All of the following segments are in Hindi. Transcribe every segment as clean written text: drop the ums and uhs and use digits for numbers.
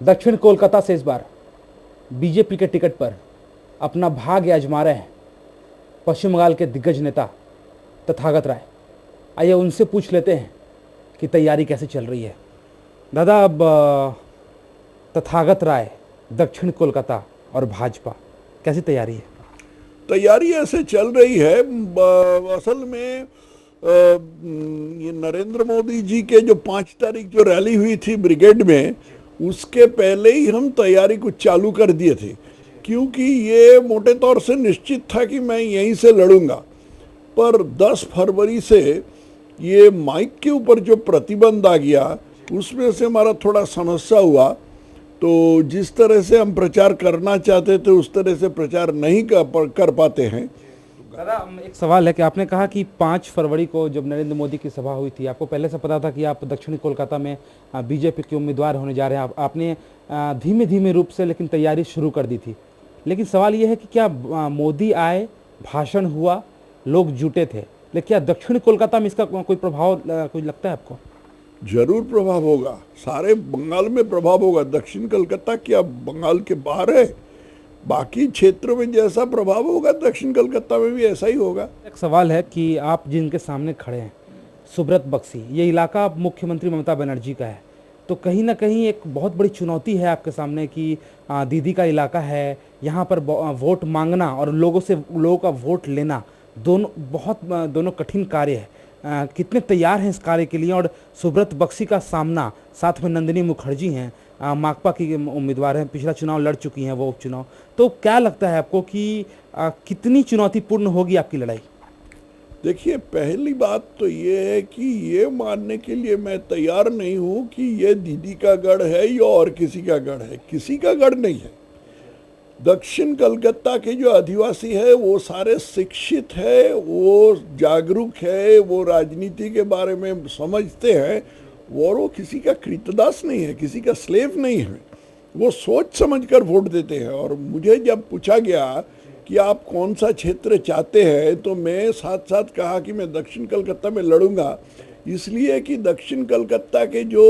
दक्षिण कोलकाता से इस बार बीजेपी के टिकट पर अपना भाग्य आजमा रहे हैं पश्चिम बंगाल के दिग्गज नेता तथागत राय। आइए उनसे पूछ लेते हैं कि तैयारी कैसे चल रही है। दादा, अब तथागत राय, दक्षिण कोलकाता और भाजपा, कैसी तैयारी है? तैयारी ऐसे चल रही है। असल में ये नरेंद्र मोदी जी के जो 5 तारीख जो रैली हुई थी ब्रिगेड में, उसके पहले ही हम तैयारी कुछ चालू कर दिए थे, क्योंकि ये मोटे तौर से निश्चित था कि मैं यहीं से लड़ूंगा। पर 10 फरवरी से ये माइक के ऊपर जो प्रतिबंध आ गया, उसमें से हमारा थोड़ा समस्या हुआ। तो जिस तरह से हम प्रचार करना चाहते थे उस तरह से प्रचार नहीं कर पाते हैं। दादा, एक सवाल है कि आपने कहा कि 5 फरवरी को जब नरेंद्र मोदी की सभा हुई थी, आपको पहले से पता था कि आप दक्षिणी कोलकाता में बीजेपी के उम्मीदवार होने जा रहे हैं। आपने धीमे धीमे रूप से लेकिन तैयारी शुरू कर दी थी। लेकिन सवाल यह है कि क्या मोदी आए, भाषण हुआ, लोग जुटे थे, लेकिन क्या दक्षिण कोलकाता में इसका कोई प्रभाव कोई लगता है आपको? जरूर प्रभाव होगा, सारे बंगाल में प्रभाव होगा। दक्षिण कलकत्ता क्या बंगाल के बाहर है? बाकी क्षेत्रों में जैसा प्रभाव होगा दक्षिण कलकत्ता में भी ऐसा ही होगा। एक सवाल है कि आप जिनके सामने खड़े हैं, सुब्रत बक्सी, ये इलाका मुख्यमंत्री ममता बनर्जी का है, तो कहीं ना कहीं एक बहुत बड़ी चुनौती है आपके सामने कि दीदी का इलाका है, यहाँ पर वोट मांगना और लोगों का वोट लेना दोनों कठिन कार्य है। कितने तैयार हैं इस कार्य के लिए? और सुब्रत बक्सी का सामना, साथ में नंदिनी मुखर्जी हैं, माकपा की उम्मीदवार हैं, पिछला चुनाव लड़ चुकी हैं वो उपचुनाव, तो क्या लगता है आपको कि कितनी चुनौतीपूर्ण होगी आपकी लड़ाई? देखिए, पहली बात तो ये है कि ये मानने के लिए मैं तैयार नहीं हूँ कि ये दीदी का गढ़ है या और किसी का गढ़ है। किसी का गढ़ नहीं है। दक्षिण कलकत्ता के जो आदिवासी है वो सारे शिक्षित है, वो जागरूक है, वो राजनीति के बारे में समझते हैं, और वो किसी का कृतदास नहीं है, किसी का स्लेव नहीं है। वो सोच समझकर वोट देते हैं। और मुझे जब पूछा गया कि आप कौन सा क्षेत्र चाहते हैं, तो मैं साथ साथ कहा कि मैं दक्षिण कलकत्ता में लड़ूंगा, इसलिए कि दक्षिण कलकत्ता के जो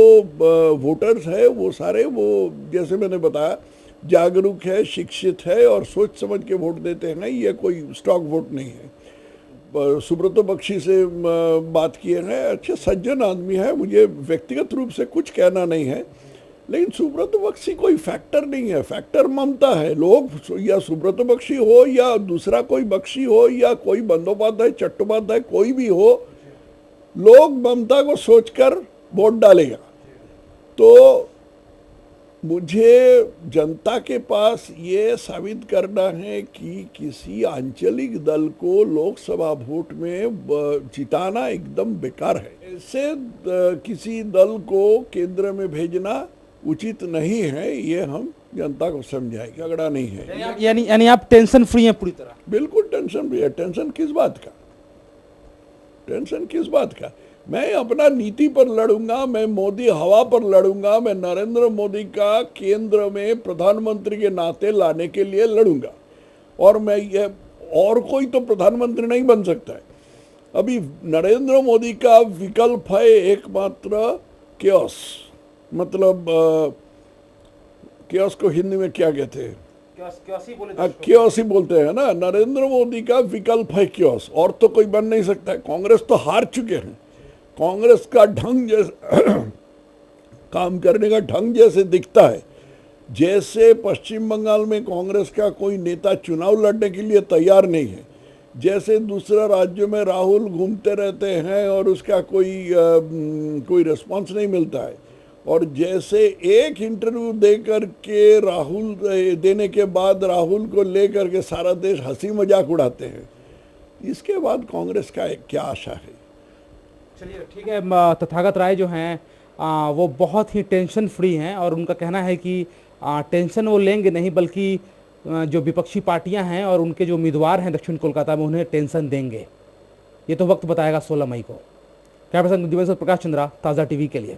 वोटर्स है वो सारे, वो जैसे मैंने बताया, जागरूक है, शिक्षित है और सोच समझ के वोट देते हैं। ये कोई स्टॉक वोट नहीं है। सुब्रतो बख्शी से बात किए हैं, अच्छे सज्जन आदमी है, मुझे व्यक्तिगत रूप से कुछ कहना नहीं है, लेकिन सुब्रतो बख्शी कोई फैक्टर नहीं है। फैक्टर ममता है। लोग, या सुब्रतो बख्शी हो या दूसरा कोई बख्शी हो या कोई बंदोपाध्याय, चट्टोपाध्याय, कोई भी हो, लोग ममता को सोचकर वोट डालेगा। तो मुझे जनता के पास ये साबित करना है कि किसी आंचलिक दल को लोकसभा वोट में जिताना एकदम बेकार है। ऐसे किसी दल को केंद्र में भेजना उचित नहीं है। ये हम जनता को समझाएंगे, झगड़ा नहीं है। यानी आप टेंशन फ्री हैं पूरी तरह? बिल्कुल टेंशन फ्री है। टेंशन किस बात का? टेंशन किस बात का? मैं अपना नीति पर लड़ूंगा, मैं मोदी हवा पर लड़ूंगा, मैं नरेंद्र मोदी का केंद्र में प्रधानमंत्री के नाते लाने के लिए लड़ूंगा। और मैं ये, और कोई तो प्रधानमंत्री नहीं बन सकता है। अभी नरेंद्र मोदी का विकल्प है एकमात्र केओस। मतलब केओस को हिंदी में क्या कहते हैं? केओस ही बोलते हैं ना। नरेंद्र मोदी का विकल्प है केओस, और तो कोई बन नहीं सकता है। कांग्रेस तो हार चुके हैं। कांग्रेस का ढंग जैसे काम करने का ढंग जैसे दिखता है, जैसे पश्चिम बंगाल में कांग्रेस का कोई नेता चुनाव लड़ने के लिए तैयार नहीं है, जैसे दूसरा राज्यों में राहुल घूमते रहते हैं और उसका कोई रिस्पांस नहीं मिलता है, और जैसे एक इंटरव्यू देकर के राहुल देने के बाद राहुल को लेकर के सारा देश हंसी मजाक उड़ाते हैं, इसके बाद कांग्रेस का क्या आशा है? चलिए ठीक है। तथागत राय जो हैं वो बहुत ही टेंशन फ्री हैं और उनका कहना है कि टेंशन वो लेंगे नहीं, बल्कि जो विपक्षी पार्टियां हैं और उनके जो उम्मीदवार हैं दक्षिण कोलकाता में, उन्हें टेंशन देंगे। ये तो वक्त बताएगा 16 मई को। कैमरा पर्सन दिवस प्रकाश चंद्रा, ताज़ा टीवी के लिए।